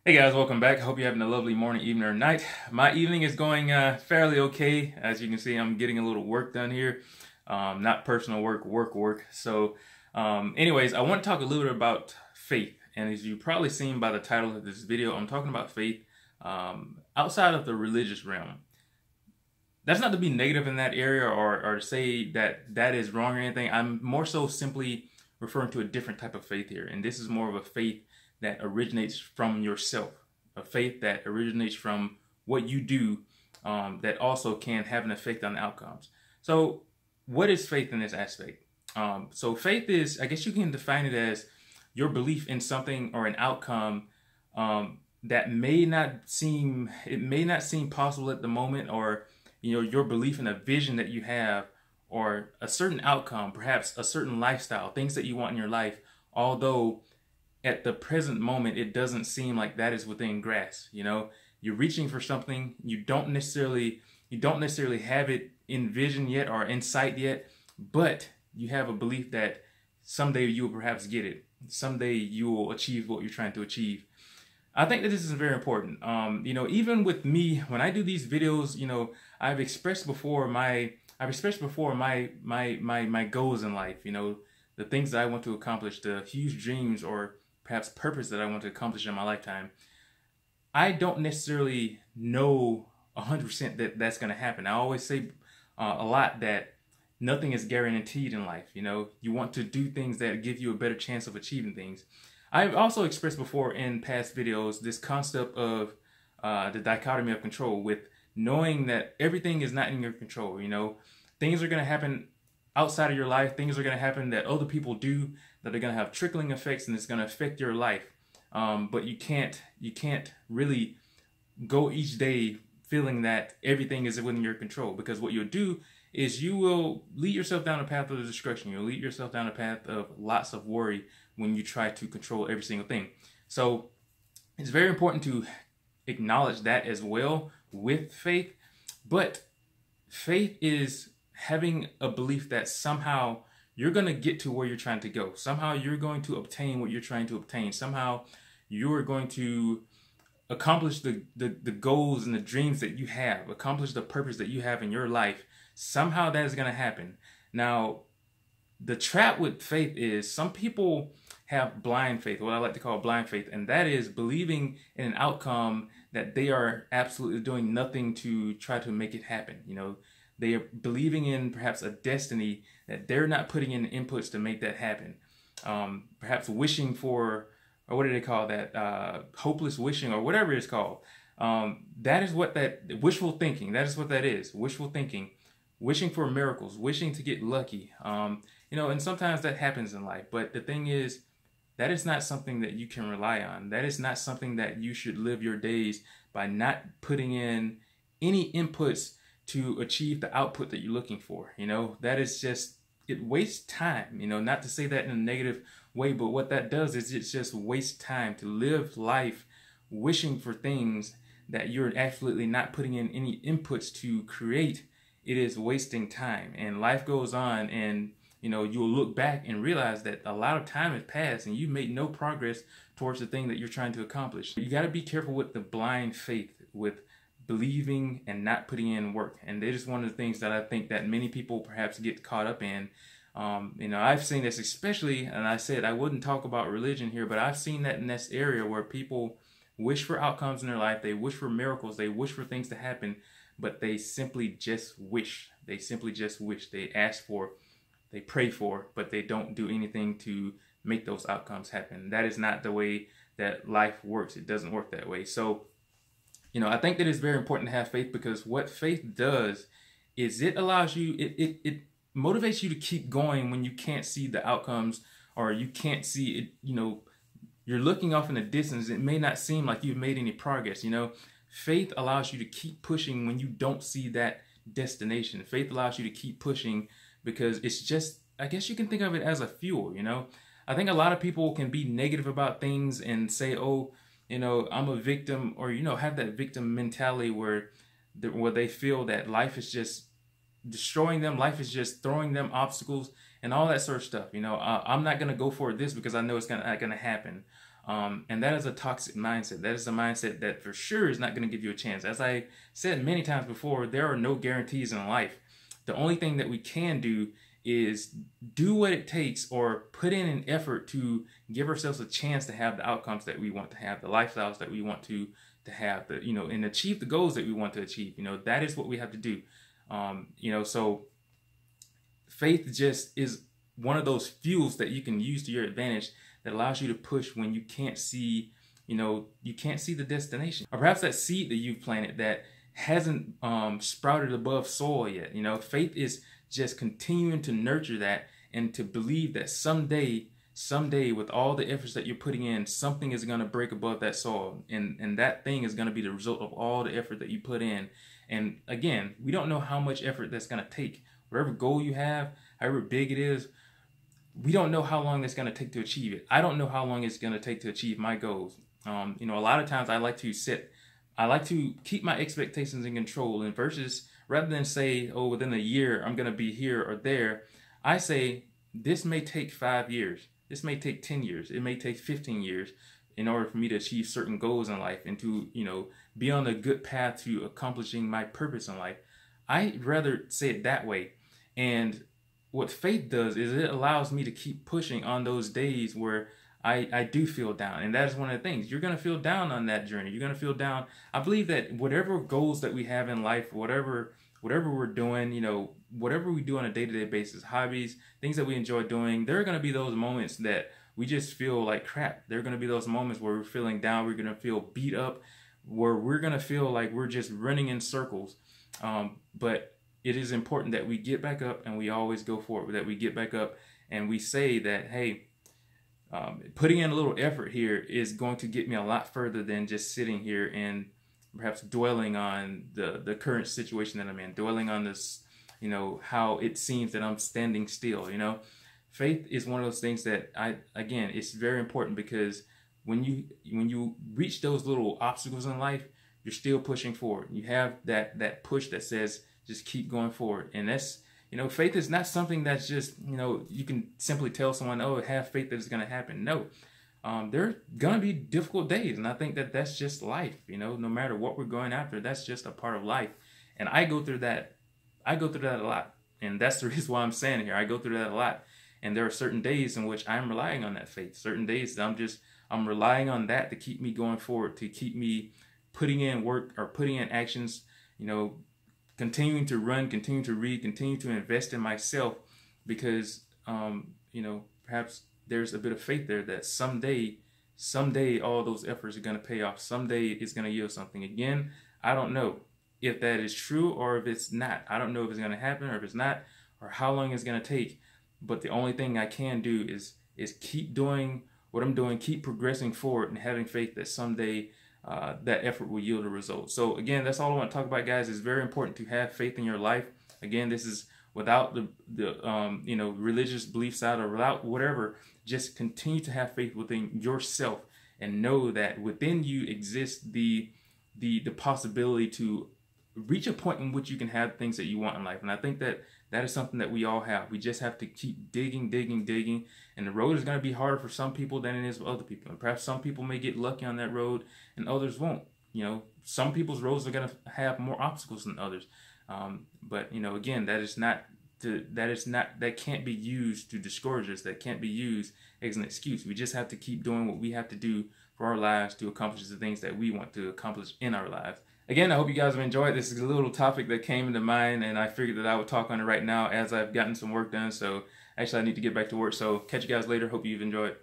Hey guys, welcome back. I hope you're having a lovely morning, evening, or night. My evening is going fairly okay. As you can see, I'm getting a little work done here. Not personal work, work. Anyways, I want to talk a little bit about faith. And as you've probably seen by the title of this video, I'm talking about faith outside of the religious realm. That's not to be negative in that area or to say that that is wrong or anything. I'm more so simply referring to a different type of faith here. And this is more of a faith that originates from yourself, a faith that originates from what you do that also can have an effect on the outcomes. So, what is faith in this aspect? So, faith is, I guess you can define it as your belief in something or an outcome that may not seem possible at the moment, or your belief in a vision that you have, or a certain outcome, perhaps a certain lifestyle, things that you want in your life, although at the present moment it doesn't seem like that is within grasp. You're reaching for something, you don't necessarily have it in vision yet or in sight yet, but you have a belief that someday you will perhaps get it, someday you will achieve what you're trying to achieve. I think that this is very important. Even with me, when I do these videos, I've expressed before my goals in life. The things that I want to accomplish, the huge dreams or perhaps purpose that I want to accomplish in my lifetime. I don't necessarily know 100% that that's going to happen. I always say a lot that nothing is guaranteed in life. You want to do things that give you a better chance of achieving things. I've also expressed before in past videos this concept of the dichotomy of control, with knowing that everything is not in your control. Things are going to happen outside of your life. Things are going to happen that other people do that are going to have trickling effects, and it's going to affect your life. But you can't really go each day feeling that everything is within your control, because what you'll do is you will lead yourself down a path of destruction. You'll lead yourself down a path of lots of worry when you try to control every single thing. So it's very important to acknowledge that as well with faith. But faith is having a belief that somehow you're going to get to where you're trying to go. Somehow you're going to obtain what you're trying to obtain. Somehow you're going to accomplish the goals and the dreams that you have, accomplish the purpose that you have in your life. Somehow that is going to happen. Now, the trap with faith is some people have blind faith, what I like to call blind faith, and that is believing in an outcome that they are absolutely doing nothing to try to make it happen. They are believing in perhaps a destiny that they're not putting in inputs to make that happen. Perhaps wishing for, or what do they call that? Hopeless wishing, or whatever it's called. That is what that wishful thinking. That is what that is. Wishful thinking, wishing for miracles, wishing to get lucky. And sometimes that happens in life. But the thing is, that is not something that you can rely on. That is not something that you should live your days by not putting in any inputs to achieve the output that you're looking for. That is just, it wastes time. Not to say that in a negative way, but what that does is it just wastes time to live life wishing for things that you're absolutely not putting in any inputs to create. It is wasting time, and life goes on, and you'll look back and realize that a lot of time has passed and you've made no progress towards the thing that you're trying to accomplish. You got to be careful with the blind faith, with believing and not putting in work. And that is one of the things that I think that many people perhaps get caught up in. I've seen this especially, and I said I wouldn't talk about religion here, but I've seen that in this area where people wish for outcomes in their life. They wish for miracles. They wish for things to happen, but they simply just wish. They simply just wish. They ask for, they pray for, but they don't do anything to make those outcomes happen. That is not the way that life works. It doesn't work that way. So, I think that it's very important to have faith, because what faith does is it allows you, it motivates you to keep going when you can't see the outcomes, or you can't see it, you're looking off in the distance. It may not seem like you've made any progress. Faith allows you to keep pushing when you don't see that destination. Faith allows you to keep pushing because it's just, I guess you can think of it as a fuel. I think a lot of people can be negative about things and say, oh, I'm a victim, or, have that victim mentality where they feel that life is just destroying them. Life is just throwing them obstacles and all that sort of stuff. I'm not going to go for this because I know it's not going to happen. And that is a toxic mindset. That is a mindset that for sure is not going to give you a chance. As I said many times before, there are no guarantees in life. The only thing that we can do is do what it takes, or put in an effort to give ourselves a chance to have the outcomes that we want to have, the lifestyles that we want to have, and achieve the goals that we want to achieve. That is what we have to do. So faith just is one of those fuels that you can use to your advantage, that allows you to push when you can't see, you can't see the destination. Or perhaps that seed that you've planted that hasn't sprouted above soil yet. Faith is just continuing to nurture that, and to believe that someday, with all the efforts that you're putting in, something is going to break above that soil, and that thing is going to be the result of all the effort that you put in. And again, we don't know how much effort that's going to take. Whatever goal you have, however big it is, we don't know how long it's going to take to achieve it. I don't know how long it's going to take to achieve my goals. A lot of times I like to keep my expectations in control, and rather than say, oh, within a year I'm going to be here or there, I say this may take 5 years. This may take 10 years. It may take 15 years in order for me to achieve certain goals in life, and to, be on a good path to accomplishing my purpose in life. I'd rather say it that way. And what faith does is it allows me to keep pushing on those days where I do feel down. And that's one of the things. You're going to feel down on that journey. You're going to feel down. I believe that whatever goals that we have in life, whatever we're doing, whatever we do on a day-to-day basis, hobbies, things that we enjoy doing, there are going to be those moments that we just feel like crap. There are going to be those moments where we're feeling down. We're going to feel beat up, where we're going to feel like we're just running in circles. But it is important that we get back up and we always go forward, that we get back up and we say that, hey, putting in a little effort here is going to get me a lot further than just sitting here and perhaps dwelling on the current situation that I'm in, dwelling on this, how it seems that I'm standing still. Faith is one of those things that again, it's very important, because when you reach those little obstacles in life, you're still pushing forward. You have that push that says, just keep going forward. And that's, faith is not something that's just, you can simply tell someone, oh, have faith that it's going to happen. No, there are going to be difficult days. And I think that that's just life, no matter what we're going after, that's just a part of life. And I go through that a lot. And that's the reason why I'm saying it here. I go through that a lot. And there are certain days in which I'm relying on that faith. Certain days I'm relying on that to keep me going forward, to keep me putting in work or putting in actions, continuing to run, continue to read, continue to invest in myself, because, perhaps there's a bit of faith there that someday all those efforts are going to pay off. Someday it's going to yield something. Again, I don't know if that is true or if it's not. I don't know if it's going to happen or if it's not, or how long it's going to take. But the only thing I can do is keep doing what I'm doing, keep progressing forward, and having faith that someday that effort will yield a result. So again, that's all I want to talk about, guys. It's very important to have faith in your life. Again, this is without the religious belief side, or without whatever. Just continue to have faith within yourself, and know that within you exists the possibility to reach a point in which you can have things that you want in life. And I think that is something that we all have. We just have to keep digging. And the road is going to be harder for some people than it is for other people. And perhaps some people may get lucky on that road and others won't. Some people's roads are going to have more obstacles than others. But again, that can't be used to discourage us. That can't be used as an excuse. We just have to keep doing what we have to do for our lives to accomplish the things that we want to accomplish in our lives. Again, I hope you guys have enjoyed. This is a little topic that came into mind, and I figured that I would talk on it right now as I've gotten some work done. So actually, I need to get back to work. So catch you guys later. Hope you've enjoyed.